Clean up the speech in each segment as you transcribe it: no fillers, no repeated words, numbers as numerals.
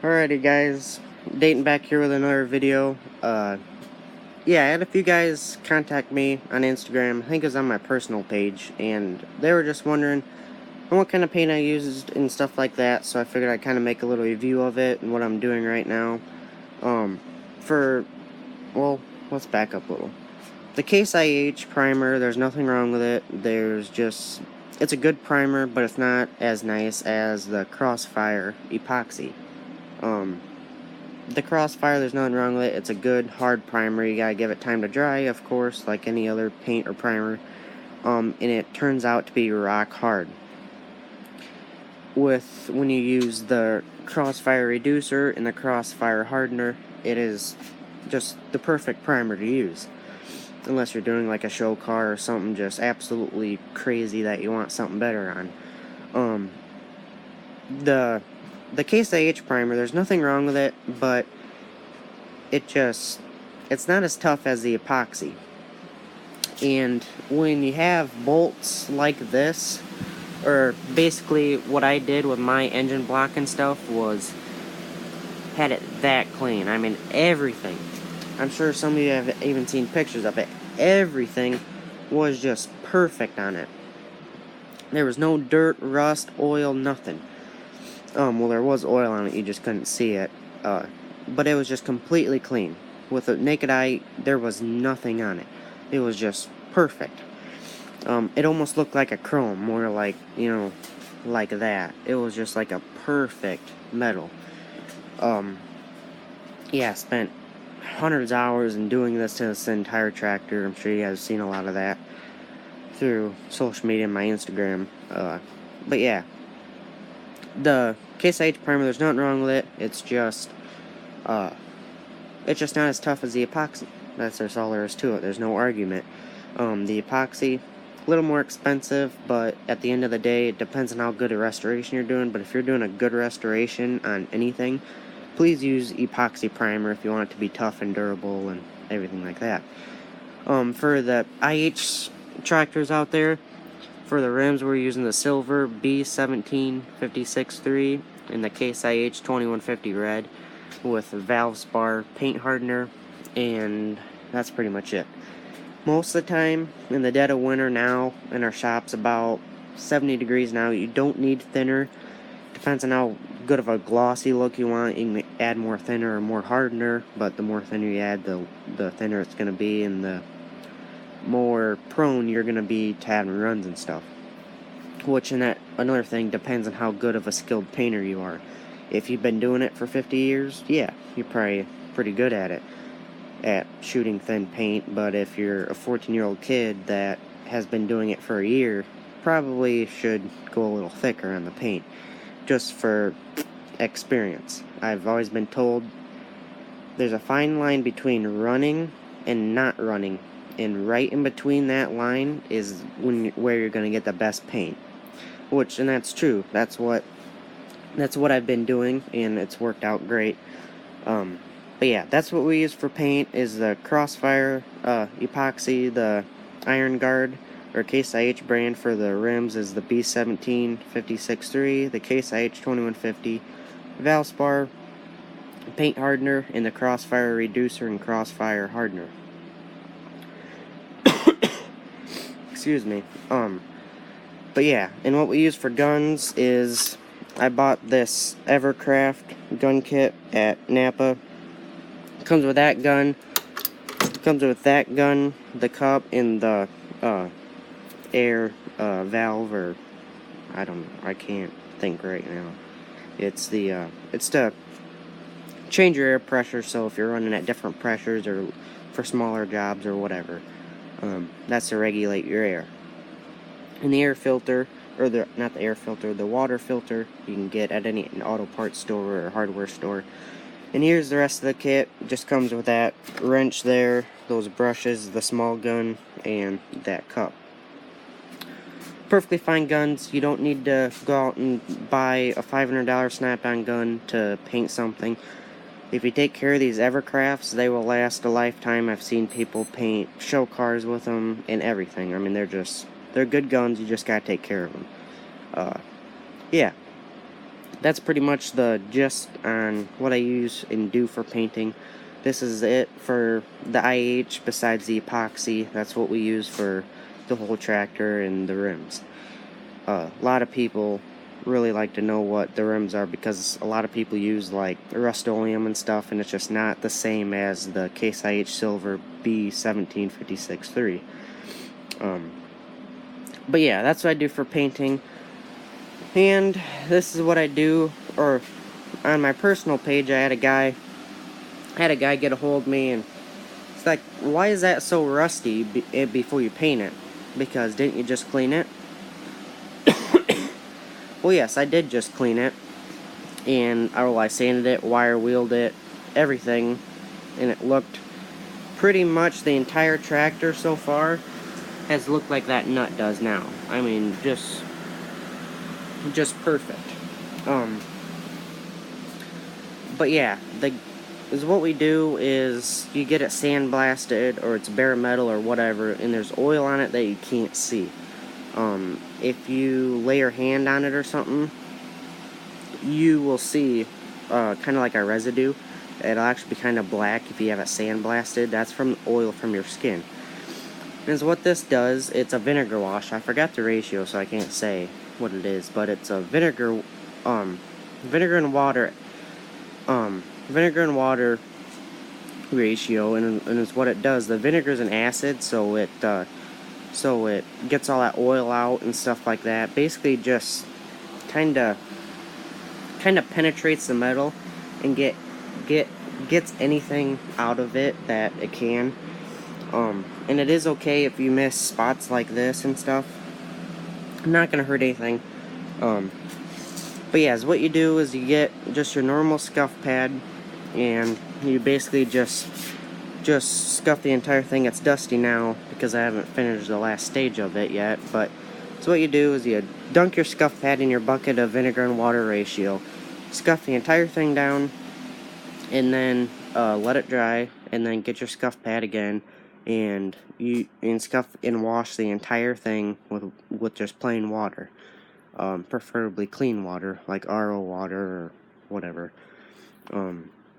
Alrighty guys, Dayton back here with another video. Yeah, I had a few guys contact me on Instagram, I think it was on my personal page, and they were just wondering what kind of paint I used and stuff like that, so I figured I'd kind of make a little review of it and what I'm doing right now. Well, let's back up a little. The Case IH primer, there's nothing wrong with it. It's a good primer, but it's not as nice as the Crossfire epoxy. The Crossfire, there's nothing wrong with it. It's a good, hard primer. You gotta give it time to dry, of course, like any other paint or primer. And it turns out to be rock hard. When you use the Crossfire Reducer and the Crossfire Hardener, it is just the perfect primer to use. Unless you're doing like a show car or something just absolutely crazy that you want something better on. The Case IH primer, there's nothing wrong with it, but it's not as tough as the epoxy. And when you have bolts like this, or basically what I did with my engine block and stuff was had it that clean. I mean, everything. I'm sure some of you have even seen pictures of it. Everything was just perfect on it. There was no dirt, rust, oil, nothing. Well, there was oil on it, you just couldn't see it. But it was just completely clean. With the naked eye, there was nothing on it. It was just perfect. It almost looked like a chrome, more like, like that. It was just like a perfect metal. Yeah, I spent hundreds of hours in doing this to this entire tractor. I'm sure you guys have seen a lot of that through social media and my Instagram. But yeah, the Case IH primer, there's nothing wrong with it. It's just not as tough as the epoxy. That's all there is to it. There's no argument. The epoxy, a little more expensive, but at the end of the day, it depends on how good a restoration you're doing. But if you're doing a good restoration on anything, please use epoxy primer if you want it to be tough and durable and everything like that. For the IH tractors out there, for the rims, we're using the silver B1756-3 and the Case IH 2150 red with Valspar paint hardener, and that's pretty much it. Most of the time, in the dead of winter now, in our shop's about 70 degrees now, you don't need thinner. Depends on how good of a glossy look you want. You can add more thinner or more hardener, but the more thinner you add, the thinner it's going to be, and the more prone you're going to be to having runs and stuff. Which, another thing, depends on how good of a skilled painter you are. If you've been doing it for 50 years, yeah, you're probably pretty good at it, at shooting thin paint. But if you're a 14-year-old kid that has been doing it for a year, probably should go a little thicker on the paint, just for experience. I've always been told there's a fine line between running and not running, and right in between that line is where you're going to get the best paint. And that's true. That's what I've been doing, and it's worked out great. But yeah, that's what we use for paint, is the Crossfire epoxy. The Iron Guard or Case IH brand for the rims is the B1756-3, the Case IH 2150, Valspar paint hardener, and the Crossfire Reducer and Crossfire Hardener. Excuse me. But yeah, and what we use for guns is, I bought this Evercraft gun kit at Napa. It comes with that gun. The cup, and the air valve, or I don't know. I can't think right now. It's to change your air pressure. So if you're running at different pressures or for smaller jobs or whatever, that's to regulate your air. And the air filter, or not the air filter, the water filter, you can get at any auto parts store or hardware store. And here's the rest of the kit. It just comes with that wrench there, those brushes, the small gun, and that cup. Perfectly fine guns. You don't need to go out and buy a $500 snap-on gun to paint something. If you take care of these Evercrafts, they will last a lifetime. I've seen people paint show cars with them and everything. I mean, they're good guns. You just gotta take care of them. Yeah. that's pretty much the gist on what I use and do for painting. This is it for the IH besides the epoxy. That's what we use for the whole tractor and the rims. A lot of people really like to know what the rims are because a lot of people use like Rust-Oleum and stuff, and it's just not the same as the Case IH Silver B1756-3. But yeah, that's what I do for painting. And this is what I do, or on my personal page, I had a guy get a hold of me, and it's like, why is that so rusty before you paint it? Because didn't you just clean it? Well, yes, I did just clean it, and I sanded it, wire wheeled it, everything, and it looked pretty much the entire tractor so far has looked like that nut does now. I mean, just perfect. But yeah, what we do is you get it sandblasted, or it's bare metal or whatever, and there's oil on it that you can't see. If you lay your hand on it or something, you will see kind of like a residue. It'll actually be kind of black if you have it sandblasted. That's from oil from your skin. And so what this does, it's a vinegar wash. I forgot the ratio, so I can't say what it is, but it's a vinegar and water ratio, and it's what it does. The vinegar is an acid, so it gets all that oil out and stuff like that. Basically, just kind of penetrates the metal and gets anything out of it that it can. And it is okay if you miss spots like this and stuff. Not gonna hurt anything. But yeah, what you do is you get just your normal scuff pad, and you basically just scuff the entire thing. It's dusty now because I haven't finished the last stage of it yet, but so what you do is you dunk your scuff pad in your bucket of vinegar and water ratio, scuff the entire thing down, and then let it dry, and then get your scuff pad again, and scuff and wash the entire thing with just plain water, preferably clean water like RO water or whatever.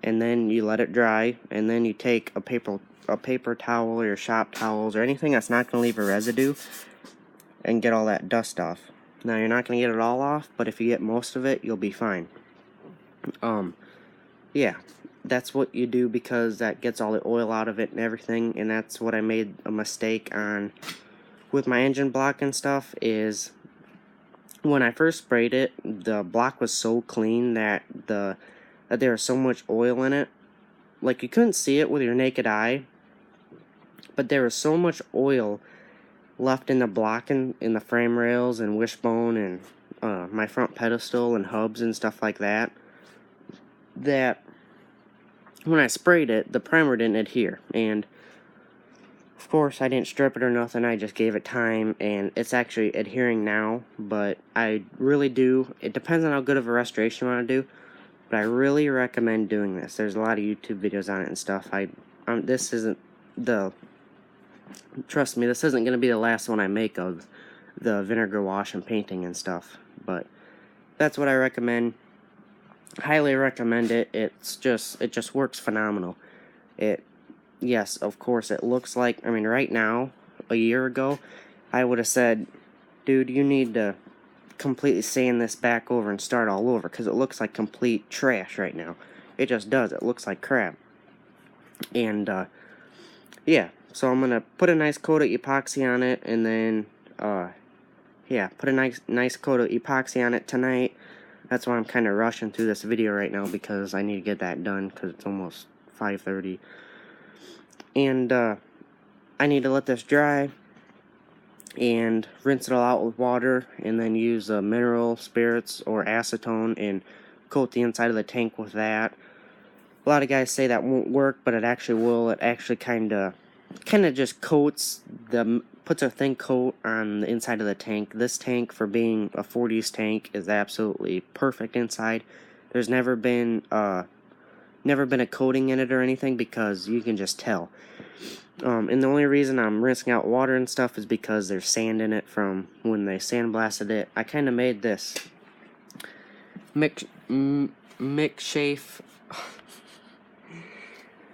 And then you let it dry, and then you take a paper towel or your shop towels or anything that's not going to leave a residue, and get all that dust off. Now, you're not going to get it all off, but if you get most of it, you'll be fine. Yeah, that's what you do because that gets all the oil out of it and everything, and that's what I made a mistake on with my engine block and stuff. Is when I first sprayed it, the block was so clean that there was so much oil in it. Like, you couldn't see it with your naked eye, but there was so much oil left in the block and in the frame rails and wishbone and my front pedestal and hubs and stuff like that, that when I sprayed it, the primer didn't adhere. And of course, I didn't strip it or nothing. I just gave it time, and it's actually adhering now. But I really do, it depends on how good of a restoration you want to do, but I really recommend doing this. There's a lot of YouTube videos on it and stuff. This isn't trust me, this isn't going to be the last one I make of the vinegar wash and painting and stuff. But that's what I recommend. Highly recommend it. It just works phenomenal. Yes, of course, it looks like, I mean, right now, a year ago, I would have said, dude, you need to completely sand this back over and start all over, because it looks like complete trash right now. It just does. It looks like crap. And yeah, so I'm gonna put a nice coat of epoxy on it, and then yeah, put a nice coat of epoxy on it tonight. That's why I'm kind of rushing through this video right now, because I need to get that done because it's almost 5:30. And I need to let this dry and rinse it all out with water, and then use mineral spirits or acetone and coat the inside of the tank with that. A lot of guys say that won't work, but it actually will. It actually kind of just puts a thin coat on the inside of the tank. This tank, for being a 40s tank, is absolutely perfect inside. There's never been a coating in it or anything, because you can just tell. And the only reason I'm rinsing out water and stuff is because there's sand in it from when they sandblasted it. I kind of made this McShafe.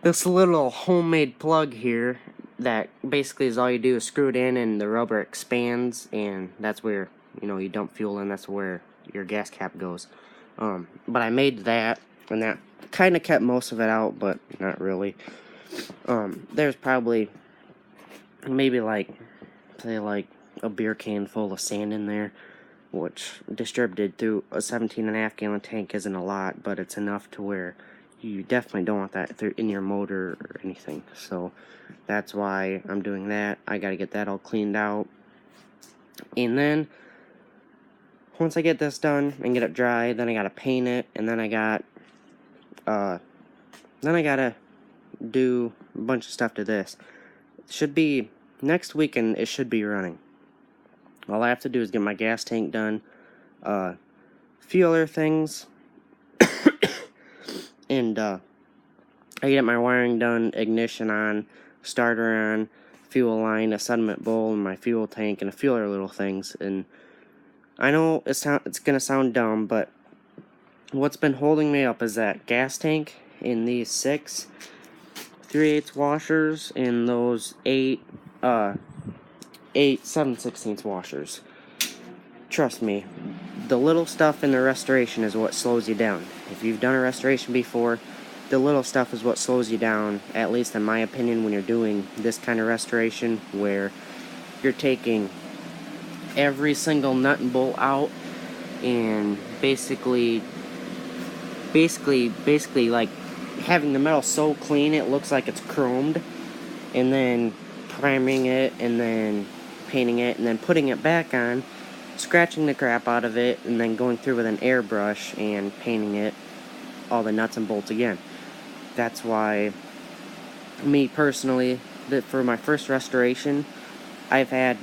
This little homemade plug here that basically is all you do is screw it in and the rubber expands, and that's where, you dump fuel in. That's where your gas cap goes. But I made that, and that kind of kept most of it out, but not really. There's probably maybe say a beer can full of sand in there, which distributed through a 17.5 gallon tank isn't a lot, but it's enough to where you definitely don't want that in your motor or anything. So that's why I'm doing that. I gotta get that all cleaned out, and then once I get this done and get it dry, then I gotta paint it, and then I gotta do a bunch of stuff to this. It should be next weekend. It should be running. All I have to do is get my gas tank done, a few other things, and I get my wiring done, ignition on, starter on, fuel line, a sediment bowl, and my fuel tank, and a few other little things. And I know it's gonna sound dumb, but what's been holding me up is that gas tank in these 6 3/8 washers and those 8 7/16 washers. Trust me, the little stuff in the restoration is what slows you down. If you've done a restoration before, the little stuff is what slows you down, at least in my opinion, when you're doing this kind of restoration, where you're taking every single nut and bolt out and basically like having the metal so clean it looks like it's chromed, and then priming it, and then painting it, and then putting it back on, scratching the crap out of it, and then going through with an airbrush and painting it, all the nuts and bolts again. That's why, me personally, that for my first restoration, I've had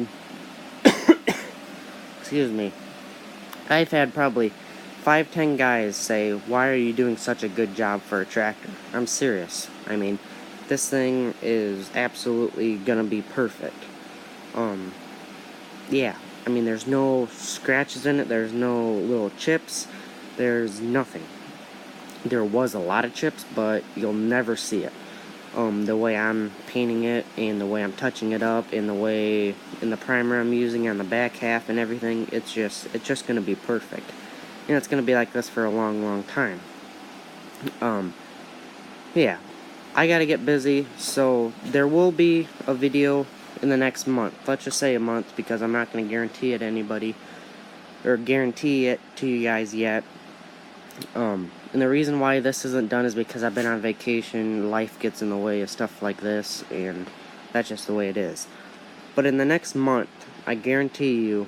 I've had probably 5-10 guys say, "Why are you doing such a good job for a tractor?" I'm serious. I mean, this thing is absolutely gonna be perfect. Yeah, I mean, there's no scratches in it, there's no little chips, there's nothing. There was a lot of chips, but you'll never see it. The way I'm painting it, and the way I'm touching it up, and the primer I'm using on the back half and everything, it's just gonna be perfect. And it's gonna be like this for a long, long time. Yeah, I gotta get busy, so there will be a video in the next month. Let's just say a month, because I'm not gonna guarantee it to anybody, or guarantee it to you guys yet. And the reason why this isn't done is because I've been on vacation, life gets in the way of stuff like this, and that's just the way it is. But in the next month, I guarantee you,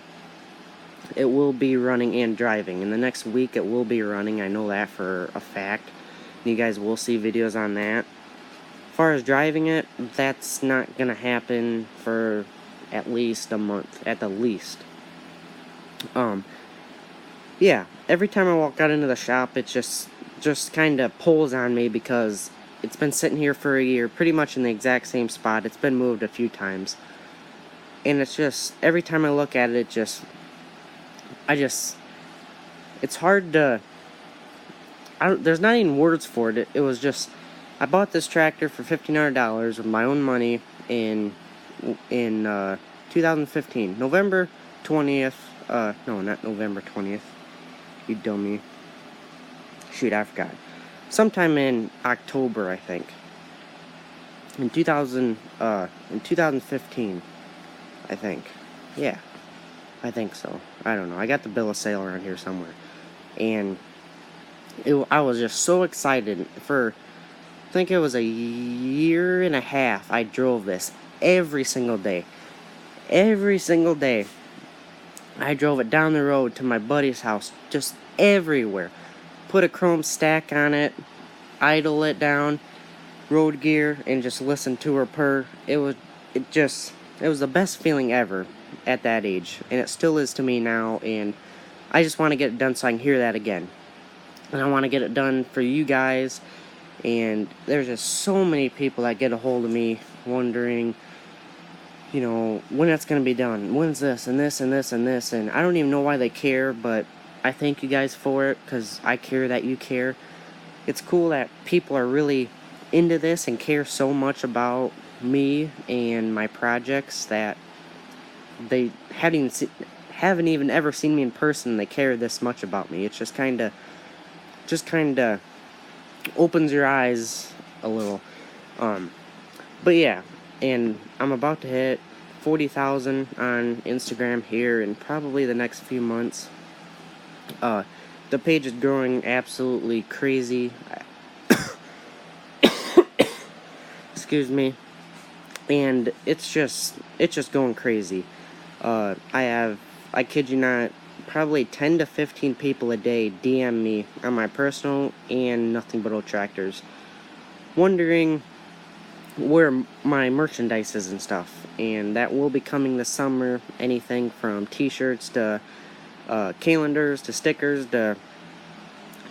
it will be running and driving. In the next week, it will be running. I know that for a fact. You guys will see videos on that. As far as driving it, that's not gonna happen for at least a month, at the least. Yeah, every time I walk out into the shop, it just kind of pulls on me, because it's been sitting here for a year, pretty much in the exact same spot. It's been moved a few times, and it's just, every time I look at it, it's hard to, there's not even words for it. It was just, I bought this tractor for $1,500 with my own money in 2015, November 20th. No, not November 20th. You dummy. Shoot, I forgot. Sometime in October, I think. In 2015, I think. Yeah, I think so. I don't know. I got the bill of sale around here somewhere, and I was just so excited. For, I think it was a year and a half, I drove this every single day. Every single day. I drove it down the road to my buddy's house, just everywhere. Put a chrome stack on it, idle it down, road gear, and just listen to her purr. It was the best feeling ever at that age, and it still is to me now, and I just want to get it done so I can hear that again. And I want to get it done for you guys, and there's just so many people that get a hold of me wondering, when it's going to be done. When's this, and this, and this, and this, and I don't even know why they care, but I thank you guys for it, because I care that you care. It's cool that people are really into this and care so much about me and my projects that they haven't even ever seen me in person. They care this much about me. It's just kind of opens your eyes a little. But yeah, and I'm about to hit 40,000 on Instagram here in probably the next few months. The page is growing absolutely crazy. Excuse me. And it's just going crazy. I kid you not, probably 10 to 15 people a day DM me on my personal and Nothing But Old Tractors, wondering where my merchandise is and stuff. And that will be coming this summer. Anything from t-shirts to calendars to stickers to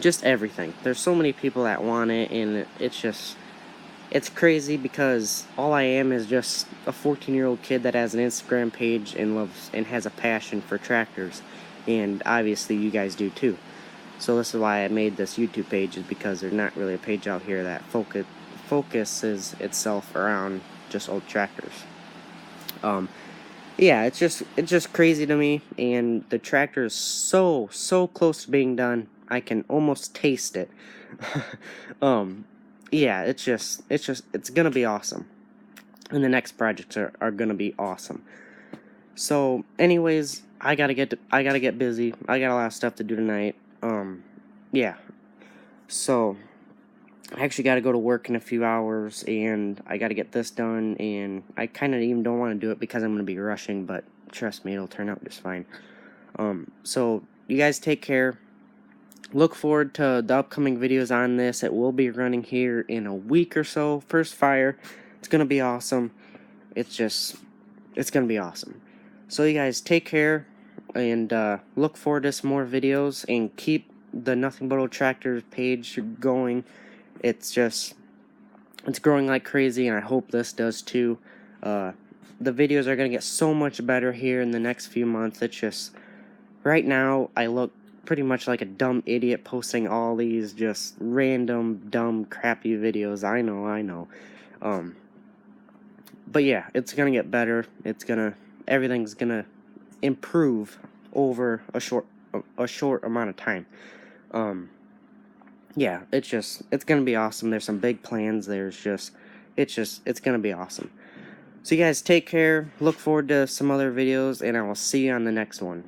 just everything. There's so many people that want it, and it's crazy, because all I am is just a 14-year-old kid that has an Instagram page and loves and has a passion for tractors, and obviously you guys do too. So this is why I made this YouTube page, is because there's not really a page out here that focuses itself around just old tractors. Yeah, it's just crazy to me, and the tractor is so close to being done. I can almost taste it. Yeah, it's gonna be awesome. And the next projects are gonna be awesome. So, anyways, I gotta get busy. I got a lot of stuff to do tonight. Yeah. So, I actually gotta go to work in a few hours, and I gotta get this done, and I kinda even don't want to do it because I'm gonna be rushing, but trust me, it'll turn out just fine. So, you guys take care. Look forward to the upcoming videos on this. It will be running here in a week or so. First fire. It's going to be awesome. It's going to be awesome. So you guys take care, and look forward to some more videos, and keep the Nothing But Old Tractors page going. It's growing like crazy, and I hope this does too. The videos are going to get so much better here in the next few months. It's just, right now, I look pretty much like a dumb idiot posting all these just random, dumb, crappy videos. I know. But yeah, it's gonna get better. Everything's gonna improve over a short amount of time. Yeah, it's gonna be awesome. There's some big plans. It's gonna be awesome. So you guys take care. Look forward to some other videos, and I will see you on the next one.